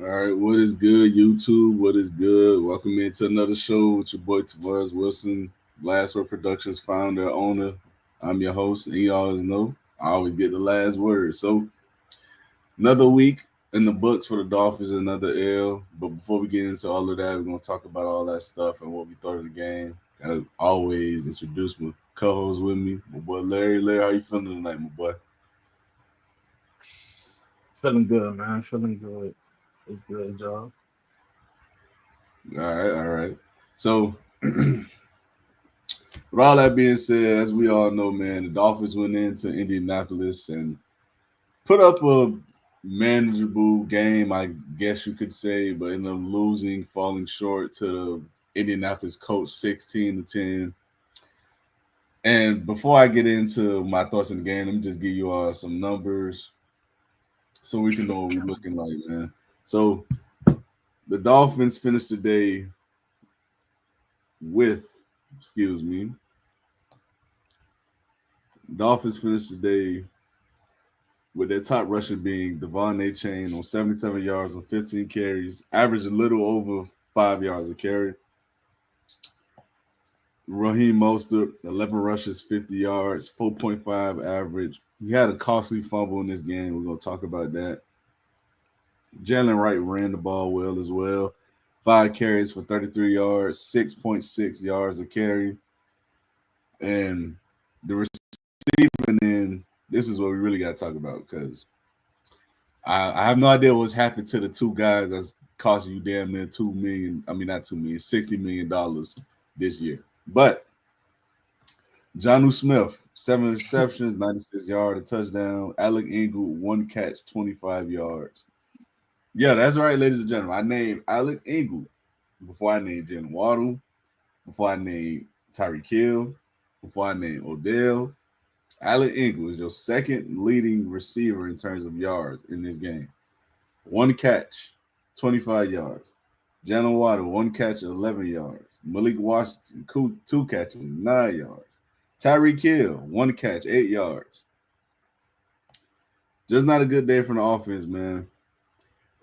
All right, what is good, YouTube? What is good? Welcome into another show with your boy Tavares Wilson, Last Word Productions founder, owner. I'm your host, and you always know I always get the last word. So another week in the books for the Dolphins, another L. But before we get into all of that, we're gonna talk about all that stuff and what we thought of the game. Gotta always introduce my co-host with me, my boy Larry. Larry, how you feeling tonight, my boy? Feeling good, man. Feeling good. It's good, job. All right. So with all that being said, as we all know, man, the Dolphins went into Indianapolis and put up a manageable game, I guess you could say, but ended up losing, falling short to the Indianapolis Colts 16-10. And before I get into my thoughts in the game, let me just give you all some numbers so we can know what we're looking like, man. So the Dolphins finished the day with, excuse me, Dolphins finished the day with their top rusher being Devon A. Chain on 77 yards on 15 carries, averaged a little over 5 yards a carry. Raheem Mostert, 11 rushes, 50 yards, 4.5 average. He had a costly fumble in this game. We're going to talk about that. Jalen Wright ran the ball well as well. 5 carries for 33 yards, 6.6 yards a carry. And the receiving end, this is what we really got to talk about because I have no idea what's happened to the two guys that's costing you damn near 2 million. I mean, not 2 million, $60 million this year. But Jonnu Smith, 7 receptions, 96 yards, a touchdown. Alec Ingold, 1 catch, 25 yards. Yeah, that's right, ladies and gentlemen. I named Alec Ingold before I named Jen Waddle, before I named Tyreek Hill, before I named Odell. Alec Ingold is your second leading receiver in terms of yards in this game. 1 catch, 25 yards. Jalen Waddle, 1 catch, 11 yards. Malik Washington, 2 catches, 9 yards. Tyreek Hill, 1 catch, 8 yards. Just not a good day for the offense, man.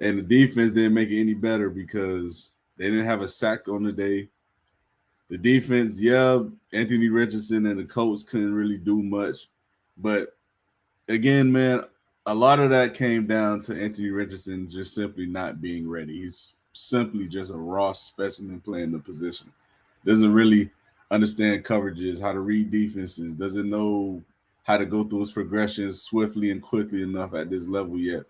And the defense didn't make it any better because they didn't have a sack on the day. The defense, yeah, Anthony Richardson and the Colts couldn't really do much. But again, man, a lot of that came down to Anthony Richardson just simply not being ready. He's simply just a raw specimen playing the position. Doesn't really understand coverages, how to read defenses, doesn't know how to go through his progressions swiftly and quickly enough at this level yet.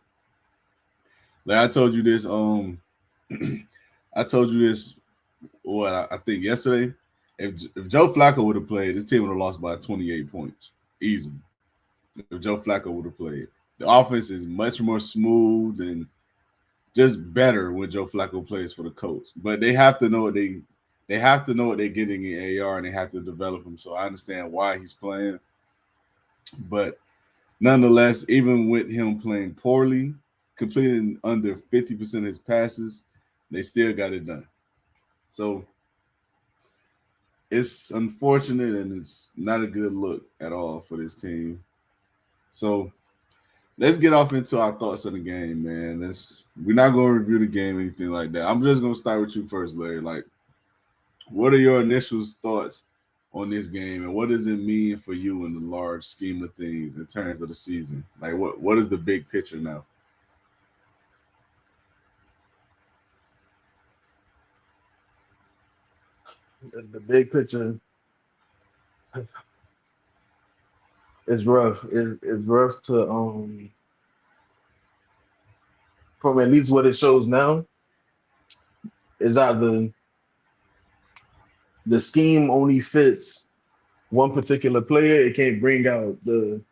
Like I told you this, I told you this what I think yesterday. If Joe Flacco would have played, this team would have lost by 28 points easily. If Joe Flacco would have played, the offense is much more smooth and just better when Joe Flacco plays for the Colts. But they have to know what they have to know what they're getting in AR and they have to develop him. So I understand why he's playing, but nonetheless, even with him playing poorly, completing under 50% of his passes, they still got it done. So it's unfortunate and it's not a good look at all for this team. So let's get off into our thoughts on the game, man. We're not going to review the game or anything like that. I'm just going to start with you first, Larry. Like, what are your initial thoughts on this game, and what does it mean for you in the large scheme of things in terms of the season? Like, what is the big picture now? The big picture is rough. It's rough to from at least what it shows now is either the scheme only fits one particular player. It can't bring out the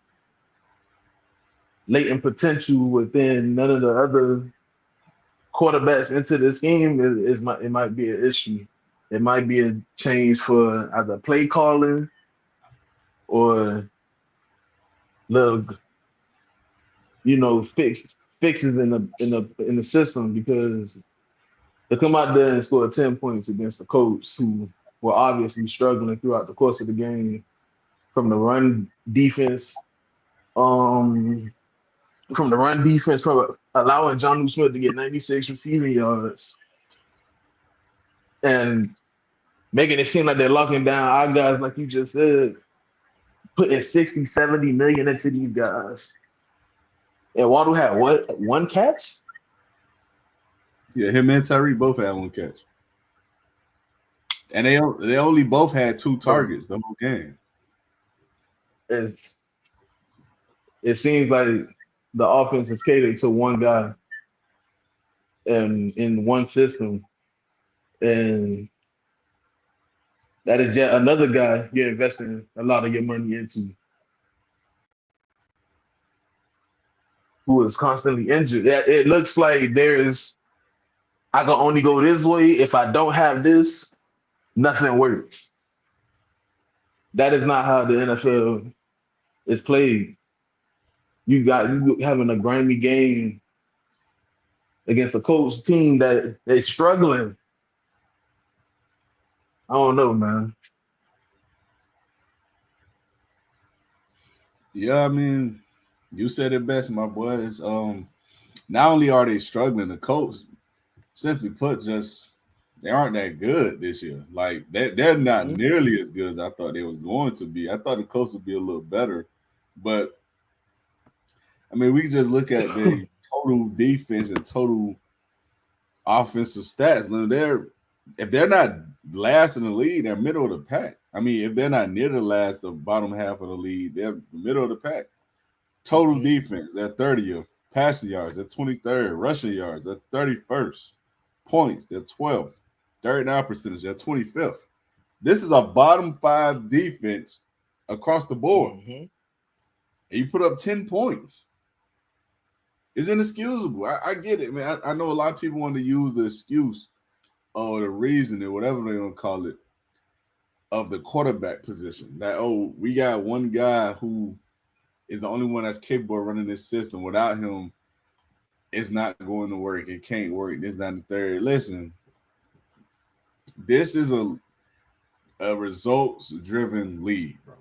latent potential within none of the other quarterbacks into the scheme. It might be an issue. It might be a change for either play calling or the fixes in the system because to come out there and score 10 points against the Colts who were obviously struggling throughout the course of the game from the run defense, um, from the run defense, allowing John Smith to get 96 receiving yards and making it seem like they're locking down our guys, like you just said, putting 60, 70 million into these guys. And Waddle had what? One catch? Yeah, him and Tyree both had one catch. And they only both had 2 targets the whole game. It seems like the offense is catered to one guy and in one system. And that is yet another guy you're investing a lot of your money into, who is constantly injured. It looks like I can only go this way. If I don't have this, nothing works. That is not how the NFL is played. You having a grimy game against a Colts team that they struggling. I don't know, man. Yeah, I mean, you said it best, my boy. It's not only are they struggling, the Colts, simply put, just they aren't that good this year. Like they're not nearly as good as I thought they was going to be. I thought the Colts would be a little better, but I mean, we can just look at the total defense and total offensive stats. If they're not last in the league, they're middle of the pack. I mean, if they're not near the last, the bottom half of the league, they're middle of the pack. Total defense, they're 30th. Passing yards, they're 23rd. Rushing yards, they're 31st. Points, they're 12th. 39 percentage, they're 25th. This is a bottom 5 defense across the board. And you put up 10 points. It's inexcusable. I get it, man. I know a lot of people want to use the excuse or the reason or whatever they're going to call it of the quarterback position. That, we got one guy who is the only one that's capable of running this system. Without him, it's not going to work. It can't work. This, not the third. Listen, this is a results-driven league, bro.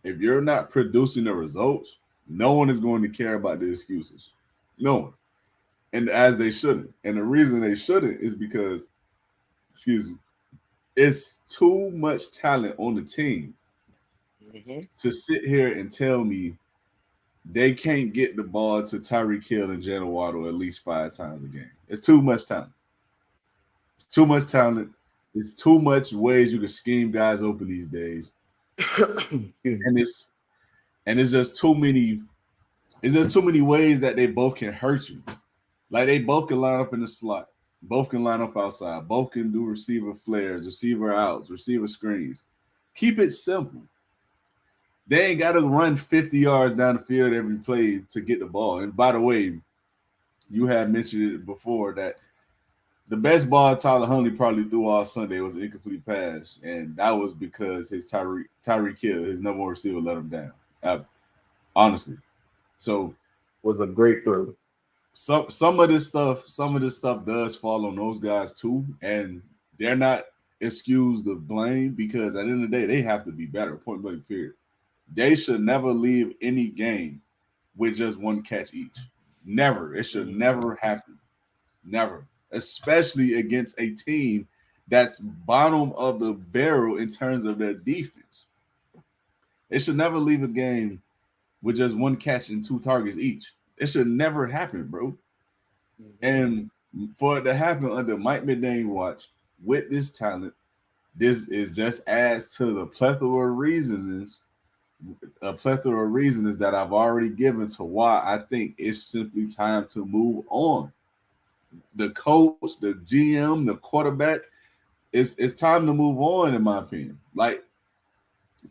If you're not producing the results, no one is going to care about the excuses. No one. And as they shouldn't. And the reason they shouldn't is because, it's too much talent on the team to sit here and tell me they can't get the ball to Tyreek Hill and Jalen Waddle at least 5 times a game. It's too much talent. It's too much talent. It's too much ways you can scheme guys open these days. and it's just too many. It's just too many ways that they both can hurt you. Like they both can line up in the slot. Both can line up outside. Both can do receiver flares, receiver outs, receiver screens. Keep it simple. They ain't got to run 50 yards down the field every play to get the ball. And by the way, you had mentioned it before that the best ball Tyler Huntley probably threw all Sunday was an incomplete pass. And that was because his Tyreek Hill, his number 1 receiver, let him down. Honestly. So was a great throw. Some of this stuff does fall on those guys too, and they're not excused of blame because at the end of the day they have to be better. Point blank, period. They should never leave any game with just 1 catch each. Never. It should never happen. Never. Especially against a team that's bottom of the barrel in terms of their defense. They should never leave a game with just 1 catch and 2 targets each. It should never happen, bro. And for it to happen under Mike McDaniel's watch with this talent, this is just adds to the plethora of reasons that I've already given to why I think it's simply time to move on. The coach, the GM, the quarterback, it's time to move on, in my opinion. Like,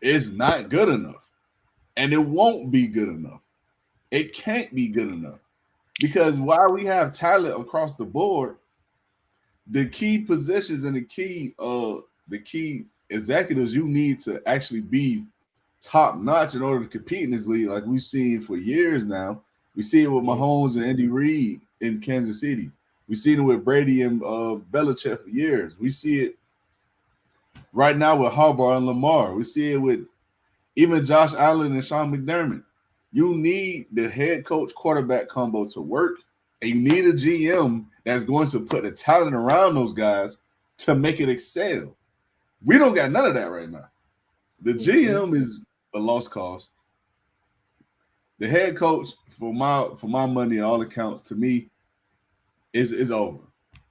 it's not good enough. And it won't be good enough. It can't be good enough. Because while we have talent across the board, the key positions and the key executives you need to actually be top notch in order to compete in this league, like we've seen for years now. We see it with Mahomes and Andy Reid in Kansas City. We've seen it with Brady and Belichick for years. We see it right now with Harbaugh and Lamar. We see it with even Josh Allen and Sean McDermott. You need the head coach quarterback combo to work And you need a GM that's going to put the talent around those guys to make it excel. We don't got none of that right now. The GM is a lost cause. The head coach, for my money, all accounts, to me, is over.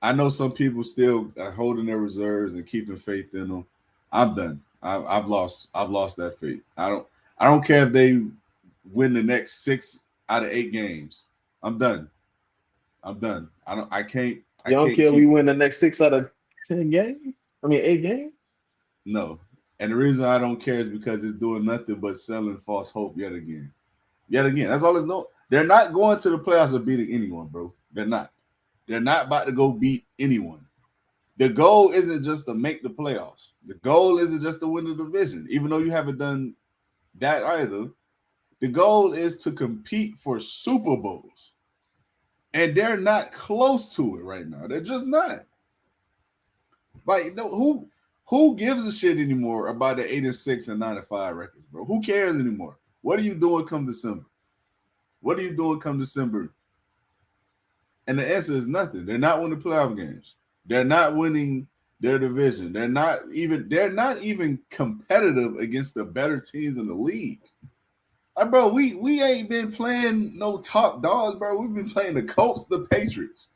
I know some people still are holding their reserves and keeping faith in them. I'm done. I've lost that faith. I don't care if they win the next 6 out of 8 games. I'm done. I can't You don't care if we win the next 6 out of 10 games? I mean 8 games? No. And the reason I don't care is because it's doing nothing but selling false hope yet again. Yet again. That's all it's doing. They're not going to the playoffs or beating anyone, bro. They're not. They're not about to go beat anyone. The goal isn't just to make the playoffs. The goal isn't just to win the division, even though you haven't done that either. The goal is to compete for Super Bowls. And they're not close to it right now. They're just not. Like, no, who gives a shit anymore about the 8-6 and 9-5 records, bro? Who cares anymore? What are you doing come December? What are you doing come December? And the answer is nothing. They're not winning playoff games. They're not winning their division. They're not even competitive against the better teams in the league. Bro, we ain't been playing no top dogs, bro. We've been playing the Colts, the Patriots.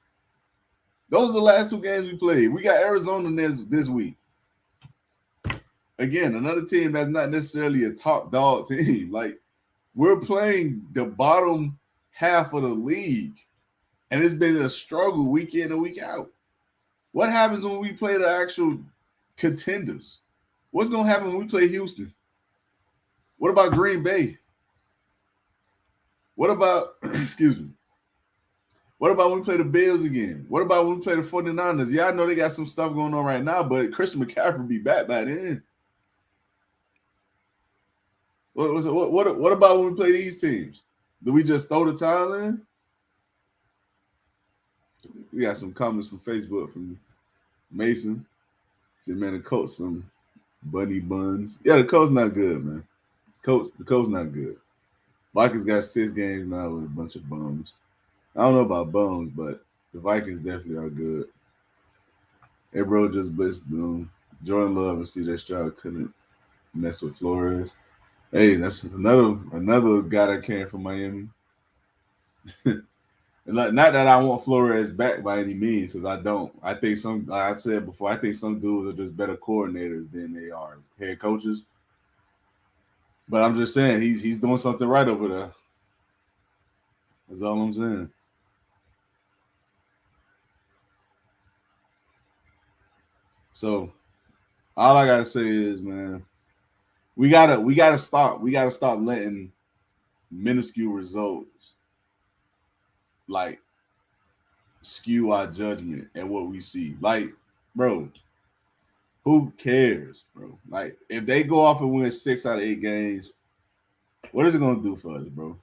Those are the last 2 games we played. We got Arizona this week. Again, another team that's not necessarily a top dog team. Like, we're playing the bottom half of the league, and it's been a struggle week in and week out. What happens when we play the actual contenders? What's going to happen when we play Houston? What about Green Bay? What about, excuse me, what about when we play the Bills again? What about when we play the 49ers? Yeah, I know they got some stuff going on right now, but Christian McCaffrey will be back by then. What about when we play these teams? Do we just throw the towel in? We got some comments from Facebook from Mason. Said, man, the Colts some bunny buns. Yeah, the Colts not good, man. The Colts not good. Vikings got 6 games now with a bunch of bums. I don't know about bums, but the Vikings definitely are good. Hey, bro, just blitzed them. Jordan Love and CJ Stroud couldn't mess with Flores. Hey, that's another guy that came from Miami. Not that I want Flores back by any means, because I don't. I think like I said before, I think some dudes are just better coordinators than they are head coaches. But I'm just saying he's doing something right over there. That's all I'm saying. So all I gotta say is, man, we gotta stop letting minuscule results like skew our judgment at what we see. Like, bro, who cares, bro? Like, if they go off and win 6 out of 8 games, what is it gonna do for us, bro?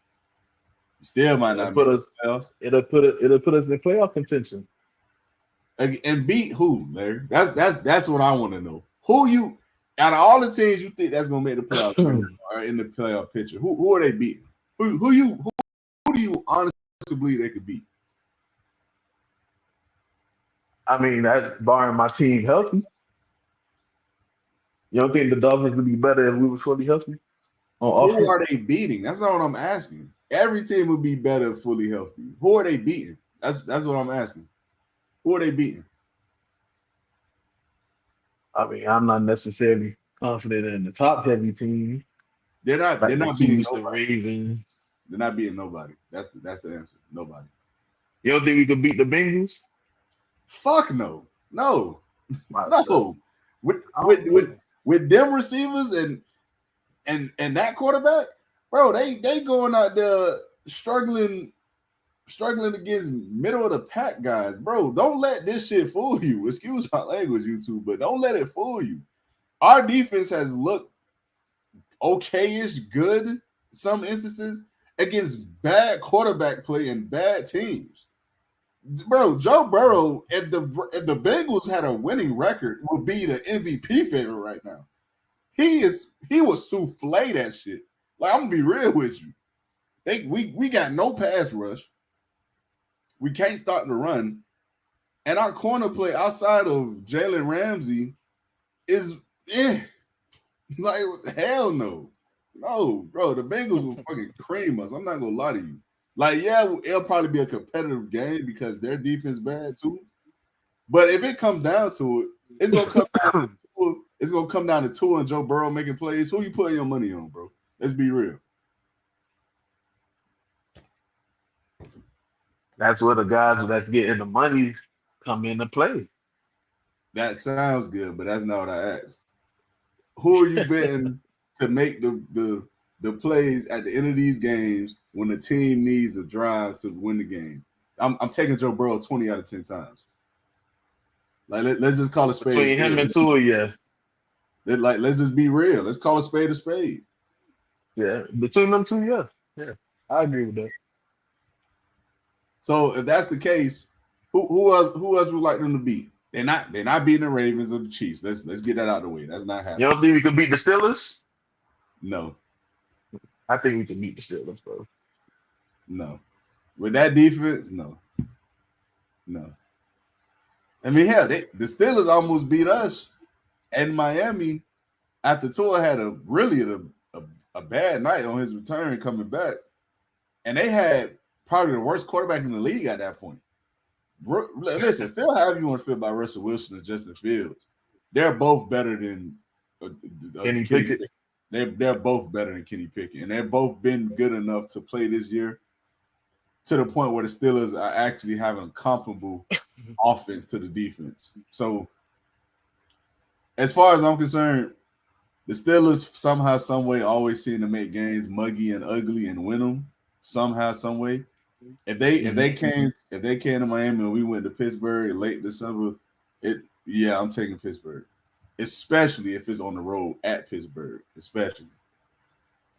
Still might not put us. It'll put us in playoff contention. And beat who, Larry? That's what I want to know. Who you out of all the teams you think that's gonna make the playoff or in the playoff picture? Who are they beating? Who do you honestly believe they could beat? I mean, that's barring my team healthy. You don't think the Dolphins would be better if we were fully healthy? Who are they beating? That's not what I'm asking. Every team would be better fully healthy. Who are they beating? That's what I'm asking. Who are they beating? I mean, I'm not necessarily confident in the top heavy team. They're not beating nobody. They're not beating nobody. That's the answer. Nobody. You don't think we could beat the Bengals? Fuck no. No. No. With them receivers and that quarterback, bro, they going out there struggling against middle of the pack guys, bro. Don't let this shit fool you. Excuse my language, YouTube, but don't let it fool you. Our defense has looked okay-ish good some instances against bad quarterback play and bad teams. Bro, Joe Burrow, if the Bengals had a winning record, would be the MVP favorite right now. He was souffle that shit. Like, I'm gonna be real with you. We got no pass rush. We can't start the run. And our corner play outside of Jalen Ramsey is like hell no. No, bro. The Bengals will fucking cream us. I'm not gonna lie to you. Like, yeah, it'll probably be a competitive game because their defense bad too. But if it comes down to it, it's gonna come down to Tua. It's gonna come down to Tua and Joe Burrow making plays. Who you putting your money on, bro? Let's be real. That's where the guys that's getting the money come into play. That sounds good, but that's not what I asked. Who are you betting to make the plays at the end of these games when the team needs a drive to win the game? I'm taking Joe Burrow 20 out of 10 times. Like let's just call a spade a Between him spade. and Tua, yeah. Let's just be real. Let's call a spade a spade. Yeah. Between them two, yeah. Yeah. I agree with that. So if that's the case, who else would like them to beat? They're not beating the Ravens or the Chiefs. Let's get that out of the way. That's not happening. You don't think we can beat the Steelers? No. I think we can beat the Steelers, bro. No. With that defense, no. No. I mean, hell, the Steelers almost beat us and Miami after Tua had a bad night on his return coming back. And they had probably the worst quarterback in the league at that point. Listen, feel however you want to feel about Russell Wilson and Justin Fields. They're both better than Kenny Pickett. They're both better than Kenny Pickett, and they've both been good enough to play this year to the point where the Steelers are actually having comparable offense to the defense. So, as far as I'm concerned, the Steelers somehow, some way, always seem to make games muggy and ugly and win them somehow, some way. If they came to Miami and we went to Pittsburgh late December, I'm taking Pittsburgh, especially if it's on the road at Pittsburgh. Especially,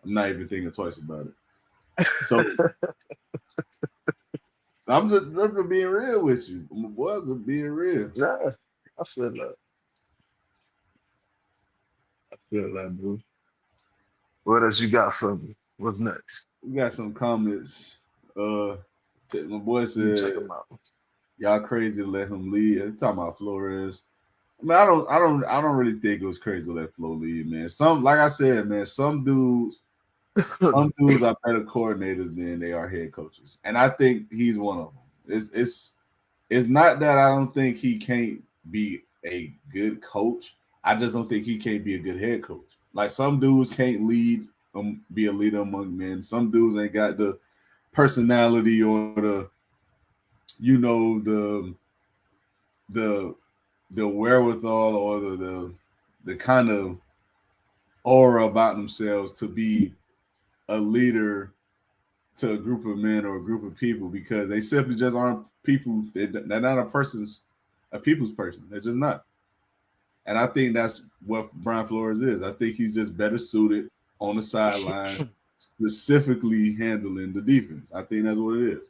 I'm not even thinking twice about it. So I'm just being real with you, boy. I'm just being real. Yeah, I feel that. I feel that, bro. What else you got for me? What's next? We got some comments. My boy You check said, them out. "Y'all crazy to let him lead." They're talking about Flores. I mean, I don't really think it was crazy to let Flo lead, man. Like I said, man, some dudes are better coordinators than they are head coaches, and I think he's one of them. It's not that I don't think he can't be a good coach. I just don't think he can't be a good head coach. Like some dudes can't lead, be a leader among men. Some dudes ain't got the personality or the wherewithal or the kind of aura about themselves to be a leader to a group of men or a group of people because they simply just aren't people. They're not a people's person. They're just not. And I think that's what Brian Flores is. I think he's just better suited on the sideline, specifically handling the defense. I think that's what it is.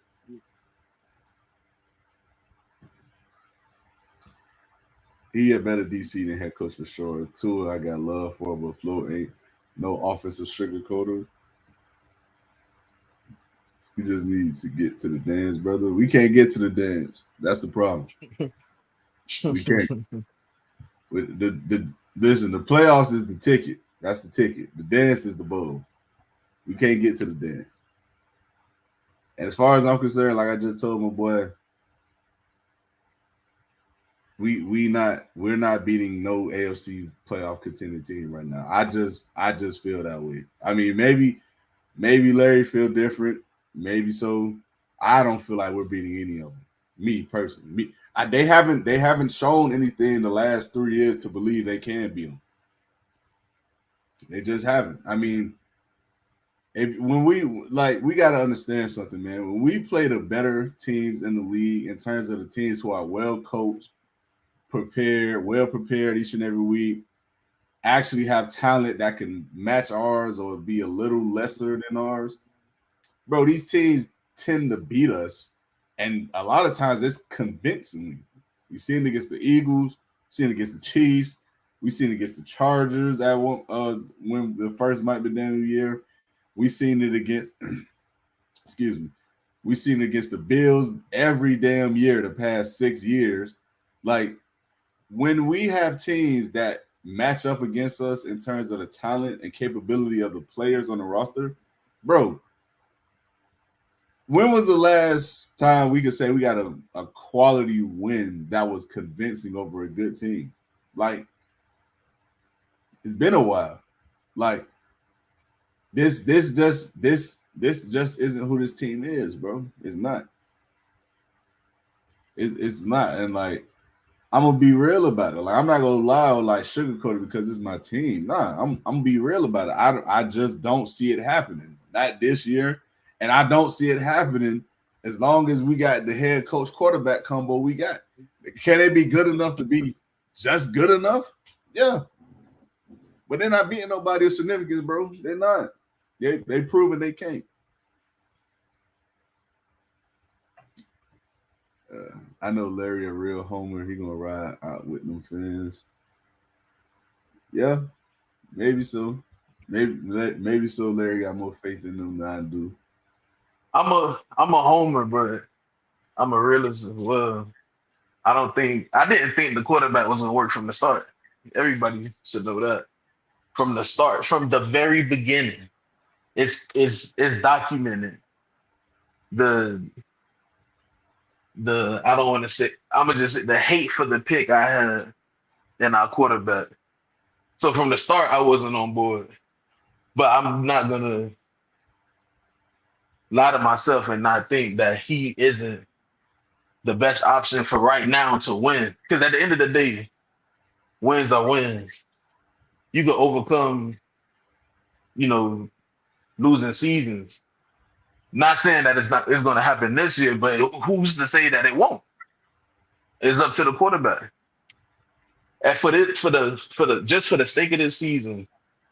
He a better DC than head coach for sure. Tua, I got love for, but Flo ain't no offensive sugarcoater. We just need to get to the dance, brother. We can't get to the dance. That's the problem. We can't. With listen, the playoffs is the ticket. That's the ticket. The dance is the bowl. We can't get to the dance. And as far as I'm concerned, like I just told my boy, we're not beating no AFC playoff contending team right now. I just feel that way. I mean, maybe Larry feel different. Maybe so. I don't feel like we're beating any of them. Me personally, they haven't shown anything the last 3 years to believe they can beat them. They just haven't. I mean, we got to understand something, man. When we play the better teams in the league in terms of the teams who are well coached, well prepared each and every week, actually have talent that can match ours or be a little lesser than ours, bro, these teams tend to beat us. And a lot of times it's convincingly. We seen it against the Eagles, seen it against the Chiefs, we seen it against the Chargers at one when the first might be down the year. We seen it against, excuse me, We've seen it against the Bills every damn year the past 6 years. Like, when we have teams that match up against us in terms of the talent and capability of the players on the roster, bro, when was the last time we could say we got a quality win that was convincing over a good team? Like, it's been a while. Like, this just isn't who this team is, bro. It's not. It's not. And like, I'm gonna be real about it. Like, I'm not gonna lie or like sugarcoat it because it's my team. Nah, I'm gonna be real about it. I just don't see it happening. Not this year, and I don't see it happening as long as we got the head coach quarterback combo we got. Can they be good enough to be just good enough? Yeah, but they're not beating nobody of significance, bro. They're not. They proven they can't. I know Larry a real homer. He gonna ride out with them fans. Yeah, maybe so. Maybe so. Larry got more faith in them than I do. I'm a homer, but I'm a realist as well. I didn't think the quarterback was gonna work from the start. Everybody should know that. From the start, from the very beginning. It's documented. The I don't want to say I'm gonna just say the hate for the pick I had in our quarterback. So from the start I wasn't on board. But I'm not gonna lie to myself and not think that he isn't the best option for right now to win. Because at the end of the day, wins are wins. You can overcome, you know, losing seasons. Not saying that it's gonna happen this year, but who's to say that it won't? It's up to the quarterback. And for the just for the sake of this season,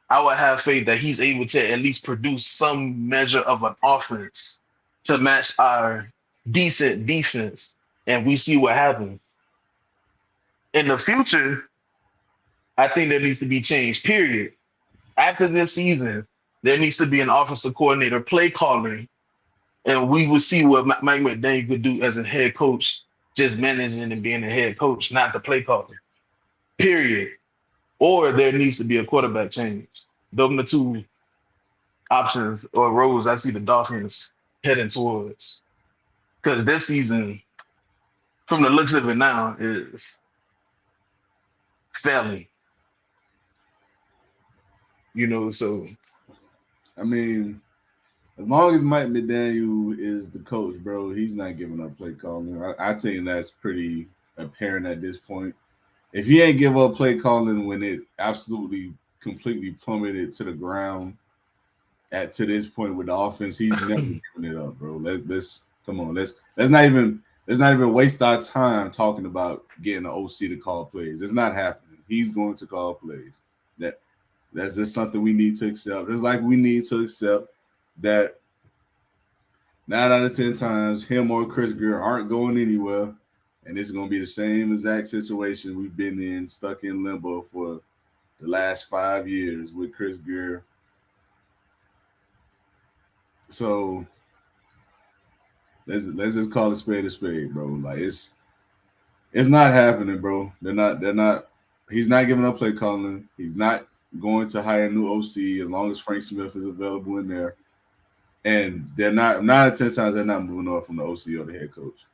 I would have faith that he's able to at least produce some measure of an offense to match our decent defense, and we see what happens. In the future, I think there needs to be change, period. After this season, there needs to be an offensive coordinator, play caller, and we will see what Mike McDaniel could do as a head coach, just managing and being a head coach, not the play caller, period. Or there needs to be a quarterback change. Those are the two options or roles I see the Dolphins heading towards. Because this season, from the looks of it now, is failing. So I mean, as long as Mike McDaniel is the coach, bro, he's not giving up play calling. I think that's pretty apparent at this point. If he ain't give up play calling when it absolutely completely plummeted to the ground at to this point with the offense, he's never giving it up, bro. Let's come on. Let's not even waste our time talking about getting the OC to call plays. It's not happening. He's going to call plays. That's just something we need to accept. Just like we need to accept that 9 out of 10 times him or Chris Greer aren't going anywhere. And it's going to be the same exact situation we've been in, stuck in limbo for the last 5 years with Chris Greer. So let's just call a spade, bro. Like, it's not happening, bro. They're not. He's not giving up play calling. He's not going to hire a new OC as long as Frank Smith is available in there. And they're not 9 out of 10 times they're not moving on from the OC or the head coach.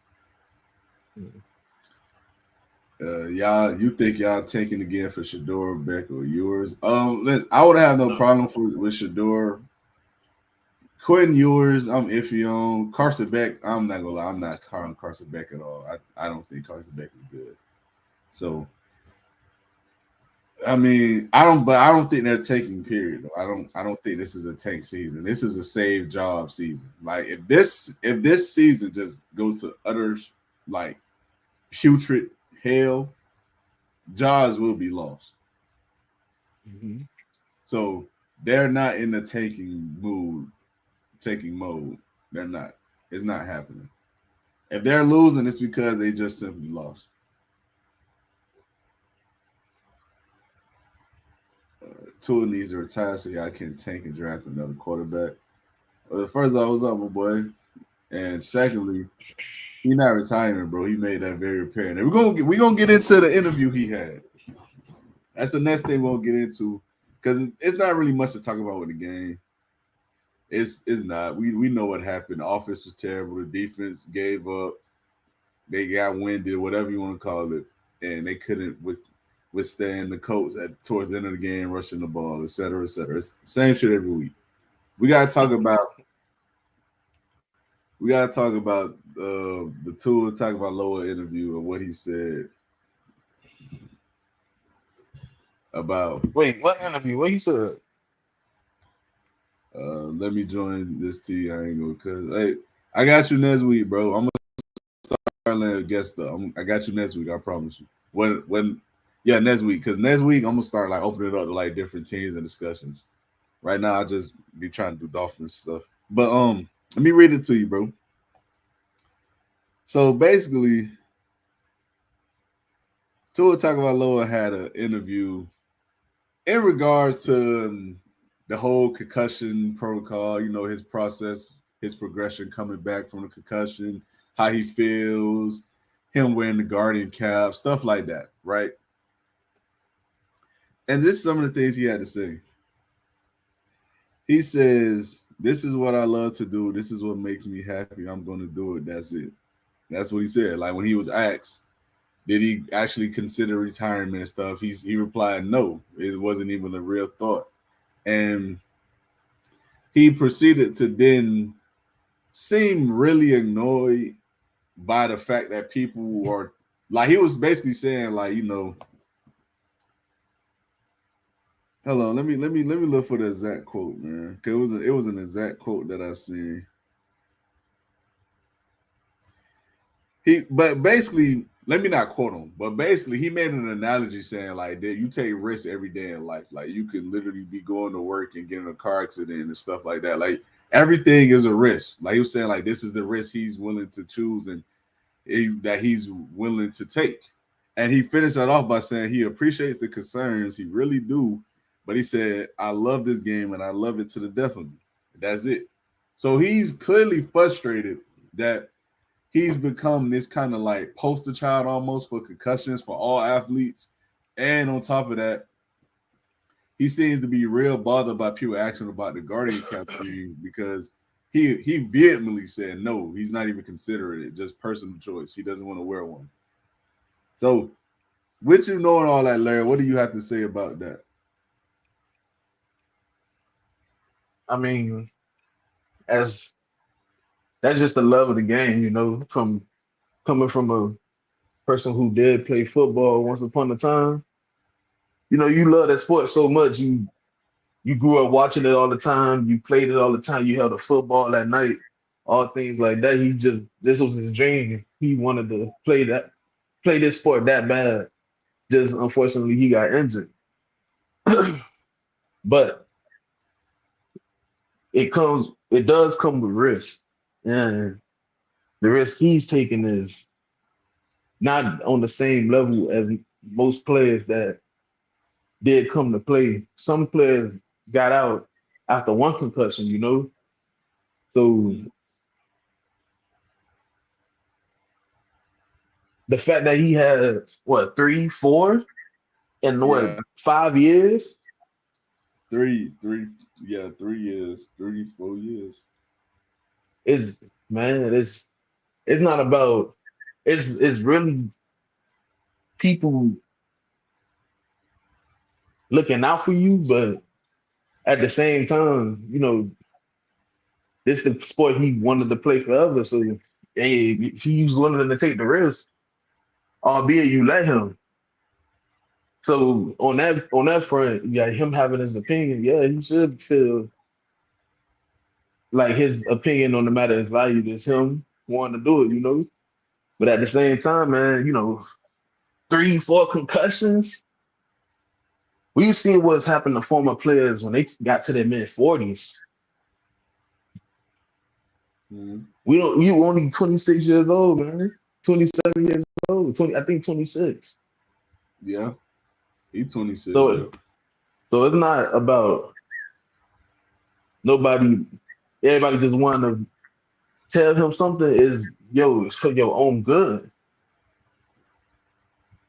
Y'all, you think y'all taking again for Shador, Beck, or yours? I would have no problem with Shador. Quentin Ewers, I'm iffy on. Carson Beck, I'm not gonna lie, I'm not calling Carson Beck at all. I don't think Carson Beck is good. So, I mean, I don't think they're taking. Period. I don't think this is a tank season. This is a save job season. Like, if this season just goes to utter like putrid hell, jobs will be lost. mhm. So they're not in the taking mode. They're not. It's not happening. If they're losing, it's because they just simply lost. Tua needs to retire so y'all can tank and draft another quarterback. First off, what's up, my boy? And secondly, he's not retiring, bro. He made that very apparent. And we're gonna get into the interview he had. That's the next thing we'll get into because it's not really much to talk about with the game. It's not. We know what happened. The offense was terrible. The defense gave up. They got winded, whatever you want to call it, and they couldn't withstand the Colts towards the end of the game, rushing the ball, et cetera, et cetera. It's the same shit every week. We gotta talk about. We gotta talk about the tool. Talk about Lower interview and what he said about. Wait, what interview? What he said? Let me join this T angle because hey, I got you next week, bro. I'm gonna start letting guest stuff. I got you next week. I promise you. Yeah, next week because next week I'm gonna start like opening it up to like different teams and discussions. Right now I just be trying to do Dolphins stuff, but let me read it to you, bro. So basically, Tua Tagovailoa had an interview in regards to the whole concussion protocol, his process, his progression coming back from the concussion, how he feels, him wearing the guardian cap, stuff like that, right? And this is some of the things he had to say. He says, "This is what I love to do. This is what makes me happy. I'm going to do it. That's it." That's what he said. Like when he was asked, did he actually consider retirement and stuff? He replied, no, it wasn't even a real thought. And he proceeded to then seem really annoyed by the fact that people are like, he was basically saying, like, hold on, let me look for the exact quote, man. Cause it was an exact quote that I seen. But basically, let me not quote him, but basically he made an analogy saying like that you take risks every day in life. Like you can literally be going to work and get in a car accident and stuff like that. Like everything is a risk. Like he was saying, like this is the risk he's willing to choose and that he's willing to take. And he finished that off by saying he appreciates the concerns, he really do. But he said, I love this game and I love it to the death of me. That's it. So he's clearly frustrated that he's become this kind of like poster child almost for concussions for all athletes. And on top of that, he seems to be real bothered by people asking about the guardian cap thing because he vehemently said no, he's not even considering it, just personal choice. He doesn't want to wear one. So, with you knowing all that, Larry, what do you have to say about that? I mean, as that's just the love of the game, from coming from a person who did play football once upon a time. You love that sport so much. You grew up watching it all the time. You played it all the time. You held a football at night, all things like that. This was his dream. He wanted to play this sport that bad. Just unfortunately, he got injured. But it does come with risk. And the risk he's taking is not on the same level as most players that did come to play. Some players got out after one concussion. So the fact that he has what 3, 4, in what 5 years? 3 years, 3, 4 years. It's man, it's not about it's really people looking out for you, but at the same time, this is the sport he wanted to play forever. So hey, he's willing to take the risk, albeit you let him. So on that front, yeah, him having his opinion, yeah, he should feel like his opinion on the matter is valued as him wanting to do it. But at the same time, man, 3, 4 concussions. We've seen what's happened to former players when they got to their mid-40s. Mm-hmm. You only 26 years old, man. 27 years old. 26. Yeah. He's 26. So it's not about everybody just wanting to tell him something is it's for your own good.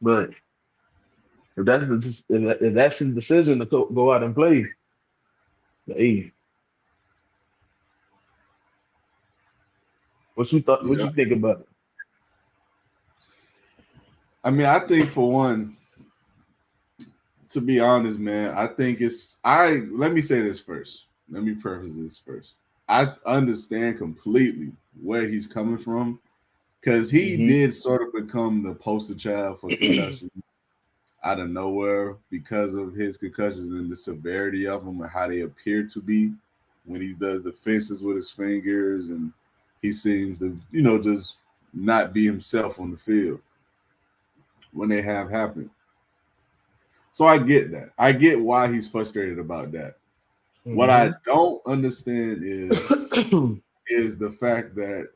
But if that's his decision to go out and play, hey, what you thought? What Yeah. you think about it? I mean, I think for one, to be honest, man, I think let me say this first. Let me preface this first. I understand completely where he's coming from because he did sort of become the poster child for concussions out of nowhere because of his concussions and the severity of them and how they appear to be when he does the fences with his fingers and he seems to, just not be himself on the field when they have happened. So I get that. I get why he's frustrated about that. What I Mm-hmm. don't understand is the fact that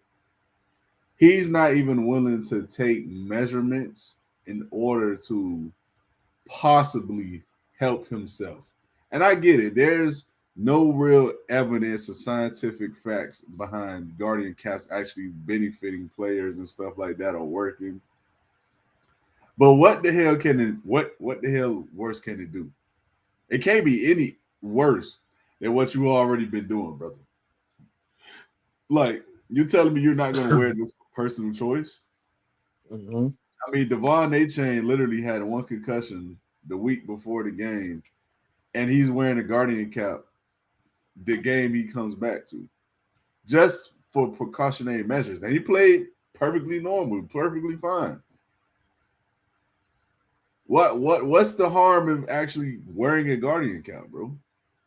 he's not even willing to take measurements in order to possibly help himself. And I get it. There's no real evidence or scientific facts behind Guardian caps actually benefiting players and stuff like that or working. But what the hell can it what the hell worse can it do? It can't be any worse than what you already been doing, brother. Like, you're telling me you're not gonna wear this for personal choice? Mm-hmm. I mean, Devon Achane literally had one concussion the week before the game, and he's wearing a Guardian cap the game he comes back to, just for precautionary measures. And he played perfectly normal, perfectly fine. What's the harm of actually wearing a Guardian cap, bro?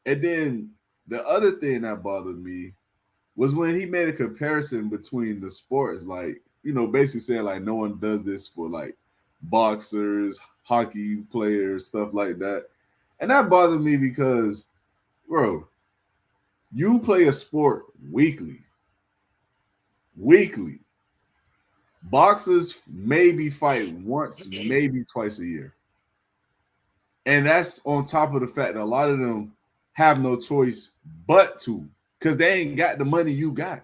And then the other thing that bothered me was when he made a comparison between the sports, like, basically saying like no one does this for like boxers, hockey players, stuff like that. And that bothered me because, bro, you play a sport weekly. Weekly. Boxers maybe fight once, maybe twice a year. And that's on top of the fact that a lot of them have no choice but to, because they ain't got the money you got.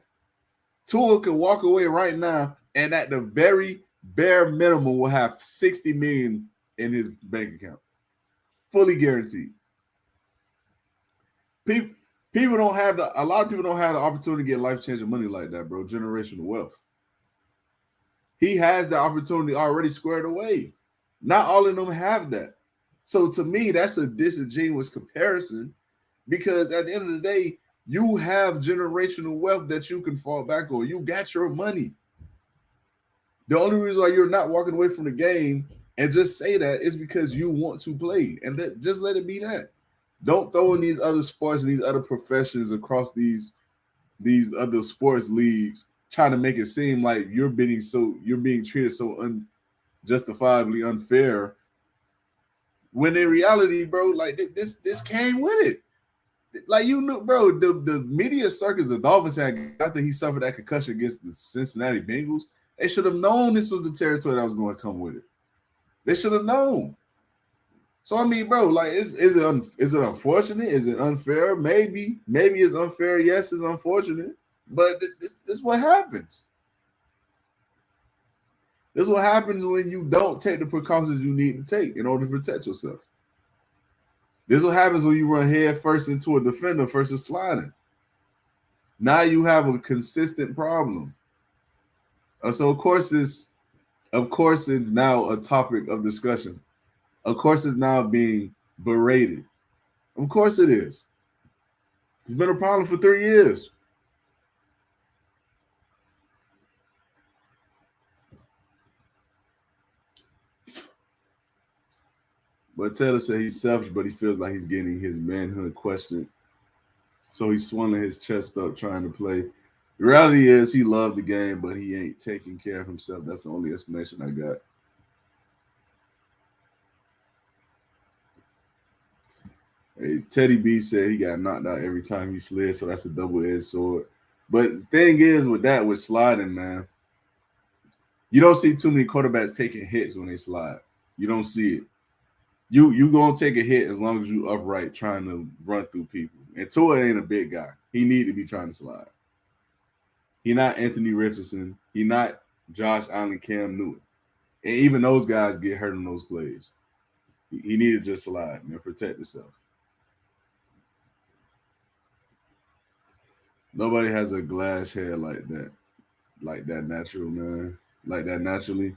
Tua could walk away right now and at the very bare minimum will have 60 million in his bank account. Fully guaranteed. People people don't have a lot of people don't have the opportunity to get life-changing money like that, bro. Generational wealth. He has the opportunity already squared away. Not all of them have that. So to me, that's a disingenuous comparison because at the end of the day, you have generational wealth that you can fall back on. You got your money. The only reason why you're not walking away from the game and just say that is because you want to play. And that just let it be that. Don't throw in these other sports and these other professions across these other sports leagues trying to make it seem like you're being treated so unjustifiably unfair. When in reality, bro, like this came with it. Like bro, the media circus the Dolphins had after he suffered that concussion against the Cincinnati Bengals, they should have known this was the territory that was going to come with it. They should have known. So I mean, bro, like, is it unfortunate? Is it unfair? Maybe it's unfair. Yes, it's unfortunate. But this is what happens. This is what happens when you don't take the precautions you need to take in order to protect yourself. This is what happens when you run head first into a defender versus sliding. Now you have a consistent problem. So of course it's now a topic of discussion. Of course it's now being berated. Of course it is. It's been a problem for 3 years. But Taylor said he's selfish, but he feels like he's getting his manhood questioned. So he's swelling his chest up trying to play. The reality is he loved the game, but he ain't taking care of himself. That's the only explanation I got. Hey, Teddy B said he got knocked out every time he slid, so that's a double-edged sword. But the thing is with sliding, man, you don't see too many quarterbacks taking hits when they slide. You don't see it. You gonna take a hit as long as you upright trying to run through people. And Tua ain't a big guy. He need to be trying to slide. He not Anthony Richardson. He not Josh Allen, Cam Newton. And even those guys get hurt in those plays. He needed to just slide and protect himself. Nobody has a glass hair like that natural, man, like that naturally.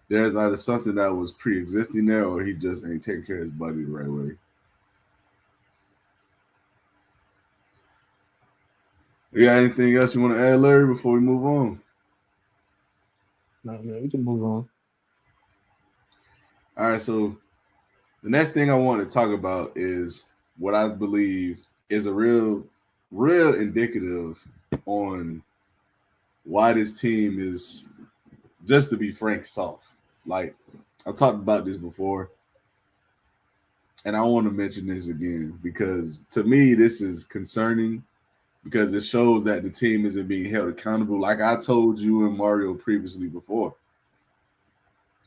There's either something that was pre-existing there, or he just ain't taking care of his body the right way. You got anything else you want to add, Larry, before we move on? No, man, we can move on. All right, so the next thing I want to talk about is what I believe is a real indicative on why this team is, just to be frank, soft. Like, I've talked about this before, and I want to mention this again because to me, this is concerning because it shows that the team isn't being held accountable. Like I told you and Mario previously before,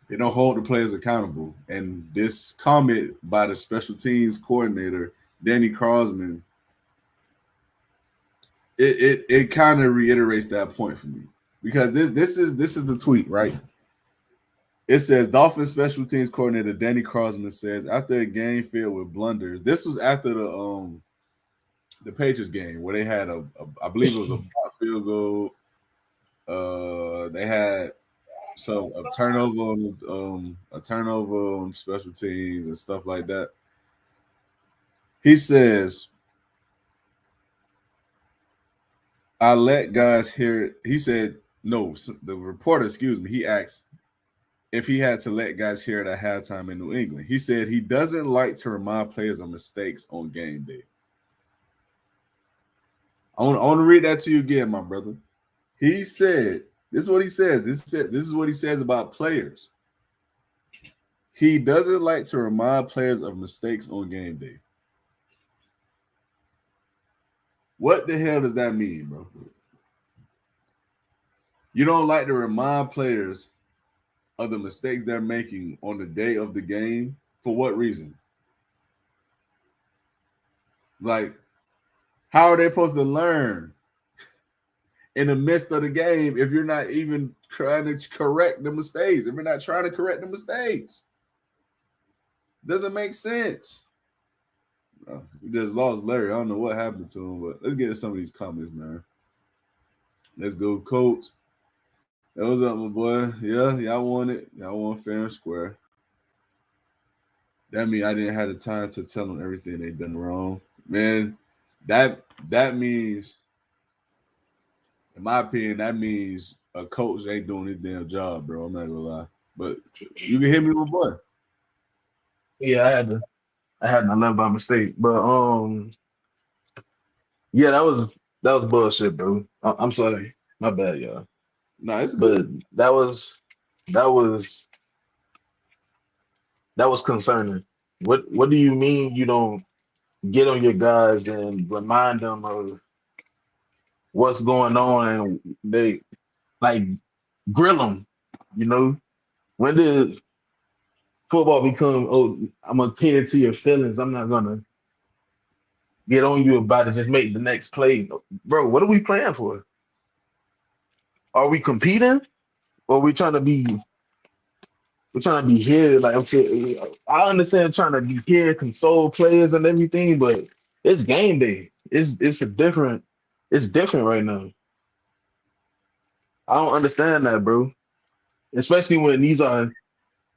they don't hold the players accountable. And this comment by the special teams coordinator, Danny Crosman, it kind of reiterates that point for me because this is the tweet, right? It says Dolphins special teams coordinator Danny Crosman says after a game filled with blunders. This was after the Patriots game where they had I believe it was a blocked field goal. They had a turnover on special teams and stuff like that. He says, I let guys hear it. He said, no, the reporter, excuse me, he asked if he had to let guys hear it at halftime in New England. He said he doesn't like to remind players of mistakes on game day. I want to read that to you again, my brother. He said, this is what he says. This is what he says about players. He doesn't like to remind players of mistakes on game day. What the hell does that mean, bro? You don't like to remind players of the mistakes they're making on the day of the game? For what reason? Like, how are they supposed to learn in the midst of the game if you're not even trying to correct the mistakes? If you're not trying to correct the mistakes, doesn't make sense. We just lost Larry. I don't know what happened to him, but let's get to some of these comments, man. Let's go, Colts. That was up, my boy. Yeah, y'all won it. Y'all won fair and square. That means I didn't have the time to tell them everything they done wrong. Man, that means, in my opinion, that means a coach ain't doing his damn job, bro. I'm not gonna lie. But you can hit me, my boy. Yeah, I had my left by mistake, but yeah, that was bullshit, bro. I'm sorry, my bad, y'all. Nah, it's But good. that was concerning. What do you mean you don't get on your guys and remind them of what's going on and they like grill them? You know, when did football become? Oh, I'm gonna cater to your feelings. I'm not gonna get on you about it. Just make the next play, bro. What are we playing for? Are we competing, or are we trying to be? We're trying to be here. Like, okay, I understand trying to be here, console players and everything, but it's game day. It's different right now. I don't understand that, bro. Especially when these are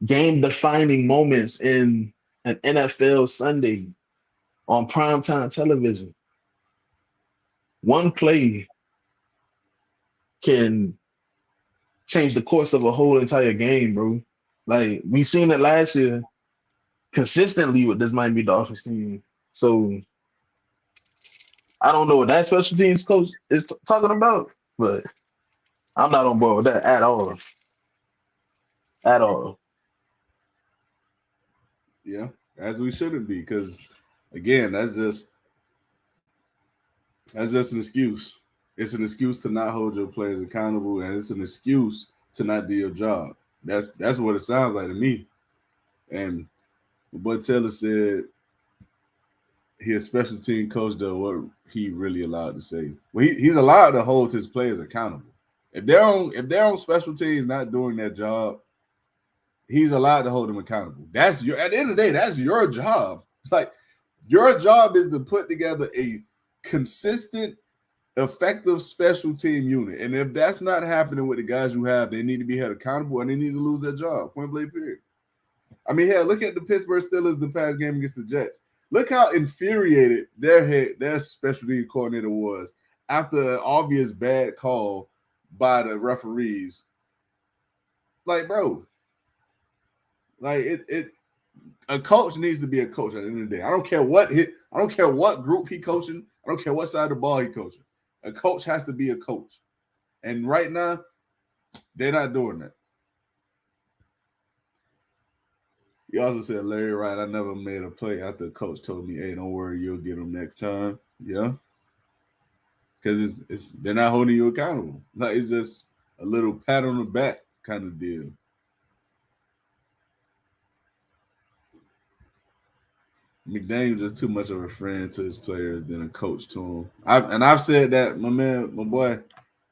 game defining moments in an NFL Sunday on primetime television. One play can change the course of a whole entire game, bro. Like we seen it last year consistently with this Miami Dolphins team. So I don't know what that special teams coach is talking about, but I'm not on board with that at all. At all. Yeah, as we shouldn't be, because again, that's just an excuse. It's an excuse to not hold your players accountable, and it's an excuse to not do your job. That's what it sounds like to me. And what Taylor said, he a special team coach, though, what he really allowed to say. Well, he's allowed to hold his players accountable. If they're on special teams not doing their job, he's allowed to hold them accountable. That's your at the end of the day, that's your job. Like your job is to put together a consistent, effective special team unit. And if that's not happening with the guys you have, they need to be held accountable and they need to lose their job. Point blank period. I mean, hell, look at the Pittsburgh Steelers the past game against the Jets. Look how infuriated their special team coordinator was after an obvious bad call by the referees. Like, bro, like a coach needs to be a coach at the end of the day. I don't care what group he coaching. I don't care what side of the ball he coaching. A coach has to be a coach. And right now, they're not doing that. He also said, Larry Wright, I never made a play after the coach told me, hey, don't worry, you'll get them next time. Yeah. Because they're not holding you accountable. Like it's just a little pat on the back kind of deal. McDaniel just too much of a friend to his players than a coach to him. I've said that, my boy.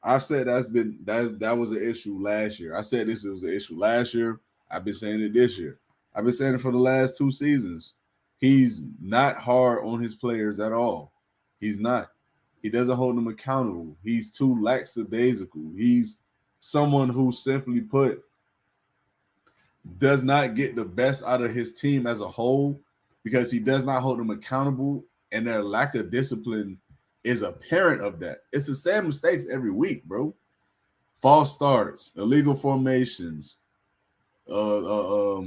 I've said that was an issue last year. I said this was an issue last year. I've been saying it this year. I've been saying it for the last 2 seasons. He's not hard on his players at all. He's not. He doesn't hold them accountable. He's too lackadaisical. He's someone who, simply put, does not get the best out of his team as a whole because he does not hold them accountable, and their lack of discipline is apparent of that. It's the same mistakes every week, bro. False starts, illegal formations, illegal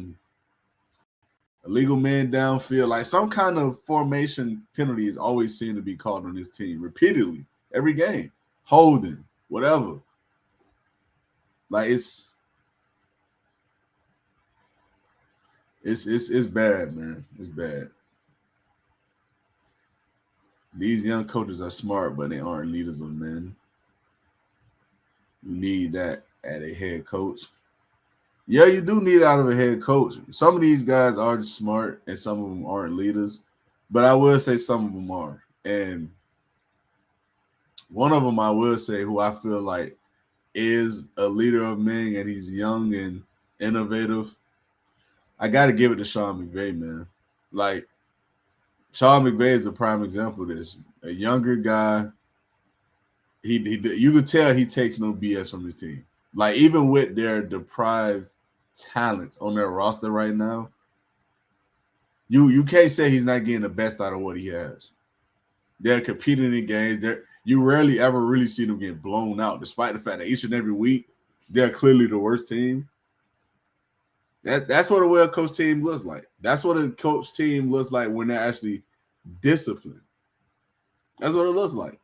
man downfield. Like some kind of formation penalty is always seen to be called on this team repeatedly every game. Holding, whatever. Like it's bad, man. It's bad. These young coaches are smart, but they aren't leaders of men. You need that at a head coach. Yeah, you do need it out of a head coach. Some of these guys are smart and some of them aren't leaders, but I will say some of them are. And one of them I will say who I feel like is a leader of men and he's young and innovative. I got to give it to Sean McVay, man. Like, Sean McVay is a prime example of this. A younger guy, you can tell he takes no BS from his team. Like, even with their deprived talents on their roster right now, you can't say he's not getting the best out of what he has. They're competing in games. You rarely ever really see them get blown out, despite the fact that each and every week they're clearly the worst team. That's what a well-coached team looks like. That's what a coach team looks like when they're actually disciplined. That's what it looks like.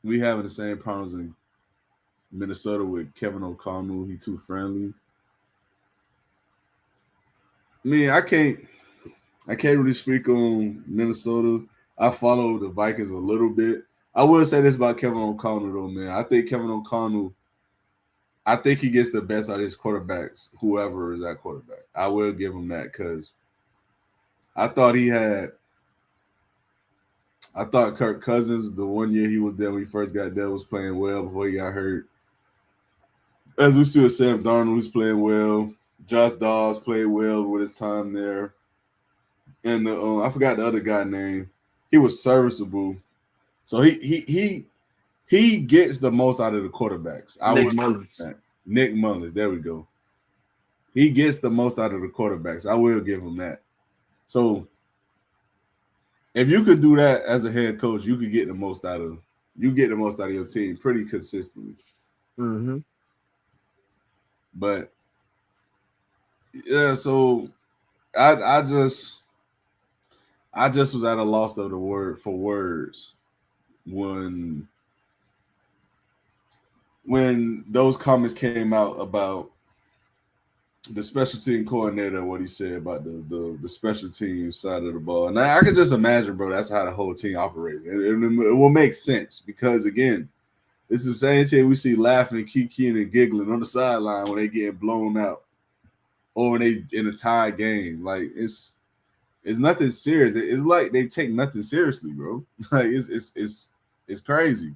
We having the same problems in Minnesota with Kevin O'Connell. He too friendly. I mean, I can't really speak on Minnesota. I follow the Vikings a little bit. I will say this about Kevin O'Connell, though, man. I think Kevin O'Connell, I think he gets the best out of his quarterbacks, whoever is that quarterback. I will give him that because I thought Kirk Cousins, the 1 year he was there when he first got there, was playing well before he got hurt. As we see with Sam Darnold, who's playing well. Josh Dobbs played well with his time there. And I forgot the other guy's name. He was serviceable. So he gets the most out of the quarterbacks. Nick Mullins, there we go. He gets the most out of the quarterbacks. I will give him that. So if you could do that as a head coach, you could get the most out of your team pretty consistently. Mm-hmm. But yeah, so I just was at a loss of for words when those comments came out about the special team coordinator, what he said about the special team side of the ball. And I can just imagine, bro, that's how the whole team operates. It will make sense because, again, it's the same team we see laughing, kikiing, and giggling on the sideline when they get blown out or when they in a tie game. Like, it's It's nothing serious. It's like they take nothing seriously, bro. Like it's crazy.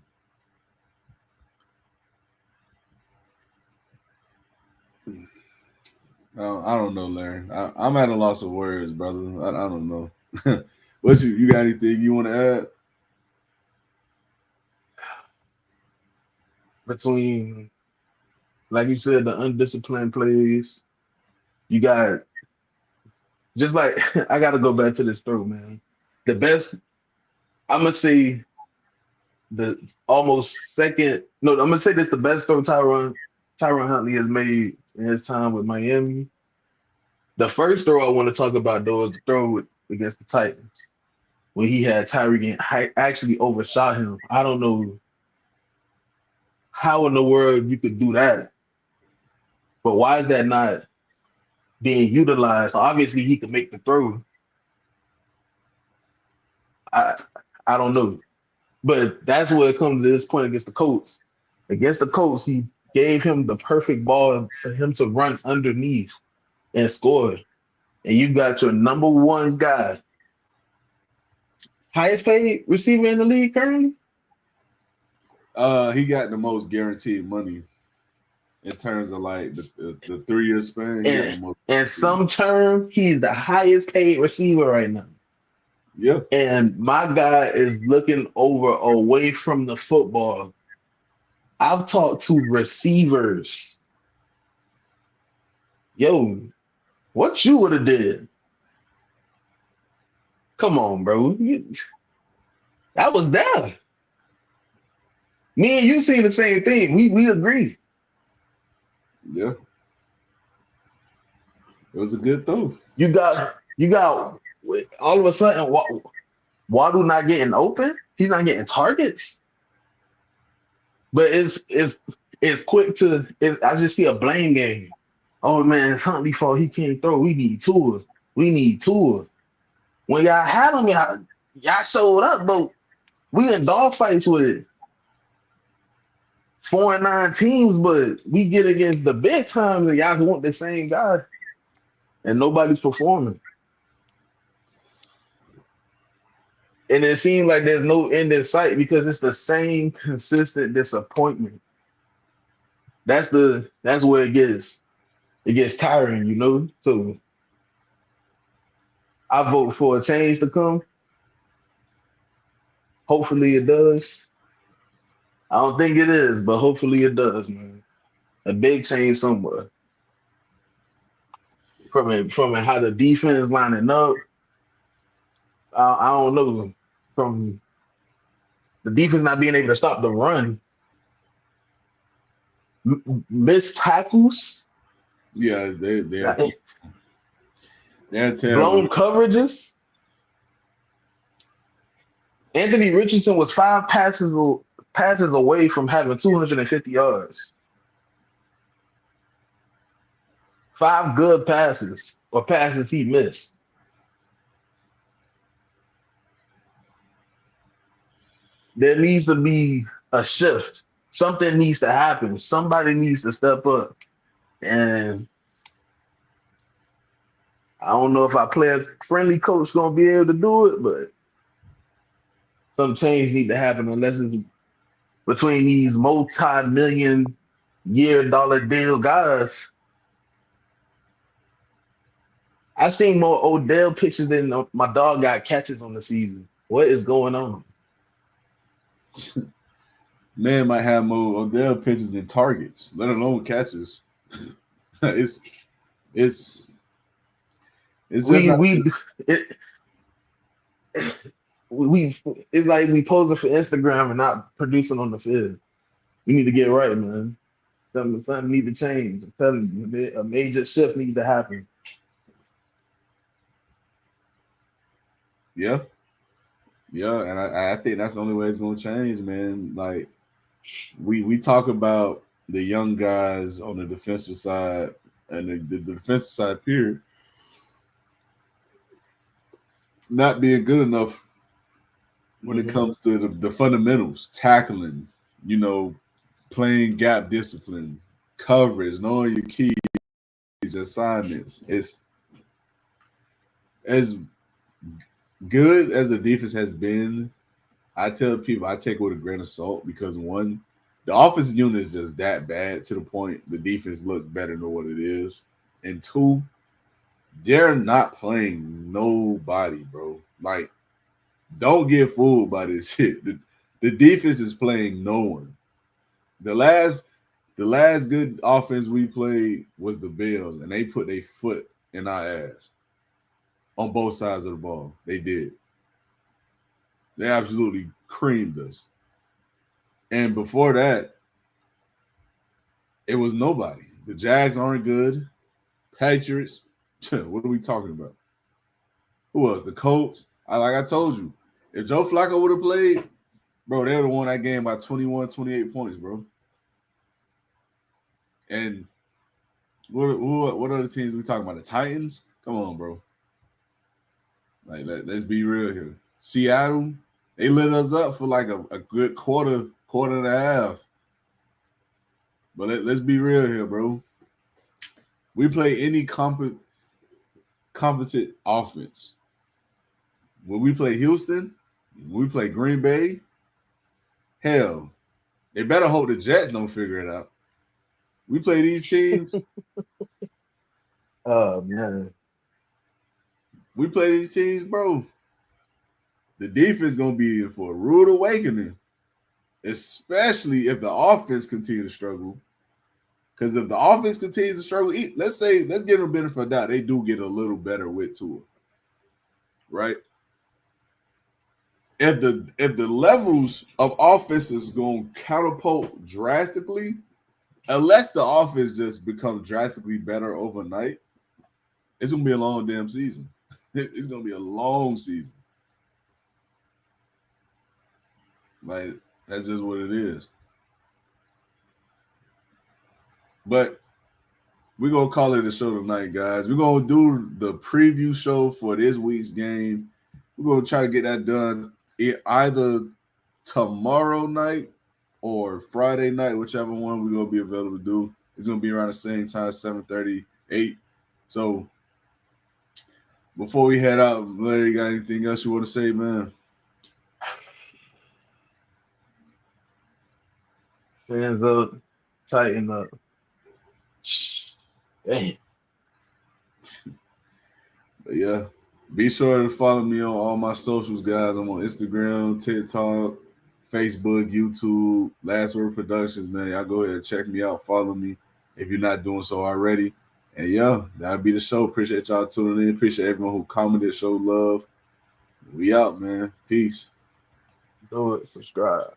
I don't know, Larry. I'm at a loss of words, brother. I don't know. What you got anything you want to add? Between, like you said, the undisciplined plays, you got just like I got to go back to this throw, man. The best, I'm gonna say the almost second. No, I'm gonna say this the best throw Tyron Huntley has made in his time with Miami. The first throw I want to talk about though is the throw against the Titans when he had Tyreek and actually overshot him. I don't know how in the world you could do that, but why is that not being utilized? Obviously, he could make the throw. I I don't know, but that's where it comes to this point against the Colts. Against the Colts, he gave him the perfect ball for him to run underneath and score. And you got your number one guy, highest paid receiver in the league currently. He got the most guaranteed money in terms of like the 3 year span. He got the And most. in some term, he's the highest paid receiver right now. Yeah. And my guy is looking over away from the football. I've talked to receivers. Yo, what you would have did? Come on, bro. That was there. Me and you seen the same thing. We agree. Yeah. It was a good throw. You got all of a sudden Waddle not getting open. He's not getting targets. But it's quick to I just see a blame game. Oh man, it's Huntley fault. He can't throw. We need tools. We need tools. When y'all had him, y'all showed up, but we in dogfights with 4-9 teams, but we get against the big times and y'all want the same guy and nobody's performing. And it seems like there's no end in sight because it's the same consistent disappointment. That's where it gets tiring, you know. So I vote for a change to come. Hopefully it does. I don't think it is, but hopefully it does, man. A big change somewhere. From how the defense lining up. I don't know. From the defense not being able to stop the run, missed tackles, Yeah, they're terrible. blown coverages. Anthony Richardson was 5 passes away from having 250 yards. 5 good passes or passes he missed. There needs to be a shift. Something needs to happen. Somebody needs to step up. And I don't know if our player-friendly coach gonna be able to do it, but some change need to happen unless it's between these multi-million year dollar deal guys. I seen more Odell pictures than my dog got catches on the season. What is going on? Man might have more Odell pitches than targets, let alone catches. it's it's it's just We not. we it, we it's like we posing for Instagram and not producing on the field. We need to get right, man. Something need to change. I'm telling you, a major shift needs to happen. Yeah, yeah, and I think that's the only way it's gonna change, man. Like we talk about the young guys on the defensive side and the defensive side period not being good enough when it Mhm. comes to the fundamentals, tackling, you know, playing gap discipline, coverage, knowing your keys, assignments. It's good as the defense has been, I tell people I take it with a grain of salt because one, the offensive unit is just that bad to the point the defense looked better than what it is. And two, they're not playing nobody, bro. Like, don't get fooled by this shit. The defense is playing no one. The last the last good offense we played was the Bills, and they put their foot in our ass on both sides of the ball. They did. They absolutely creamed us. And before that, it was nobody. The Jags aren't good. Patriots, what are we talking about? Who else? The Colts. Like I told you, if Joe Flacco would have played, bro, they would have won that game by 21, 28 points, bro. And what other teams we talking about? The Titans? Come on, bro. Like let's be real here. Seattle, they lit us up for like a good quarter and a half. But let's be real here, bro. We play any competent offense. When we play Houston, when we play Green Bay, hell, they better hope the Jets don't figure it out. We play these teams. Oh man. We play these teams, bro. The defense gonna be in for a rude awakening, especially if the offense continue to struggle. Because if the offense continues to struggle, let's give them a benefit of doubt, they do get a little better with Tua, right? If the levels of offense is going to catapult drastically, unless the offense just becomes drastically better overnight, it's going to be a long damn season. It's going to be a long season. Like, that's just what it is. But we're going to call it a show tonight, guys. We're going to do the preview show for this week's game. We're going to try to get that done either tomorrow night or Friday night, whichever one we're going to be available to do. It's going to be around the same time, 7:30, 8. So before we head out, Larry, you got anything else you want to say, man? Fans up, tighten up. Hey. But yeah, be sure to follow me on all my socials, guys. I'm on Instagram, TikTok, Facebook, YouTube, Last Word Productions, man. Y'all go ahead and check me out. Follow me if you're not doing so already. And yeah, that'll be the show. Appreciate y'all tuning in. Appreciate everyone who commented, showed love. We out, man. Peace. Do it. Subscribe.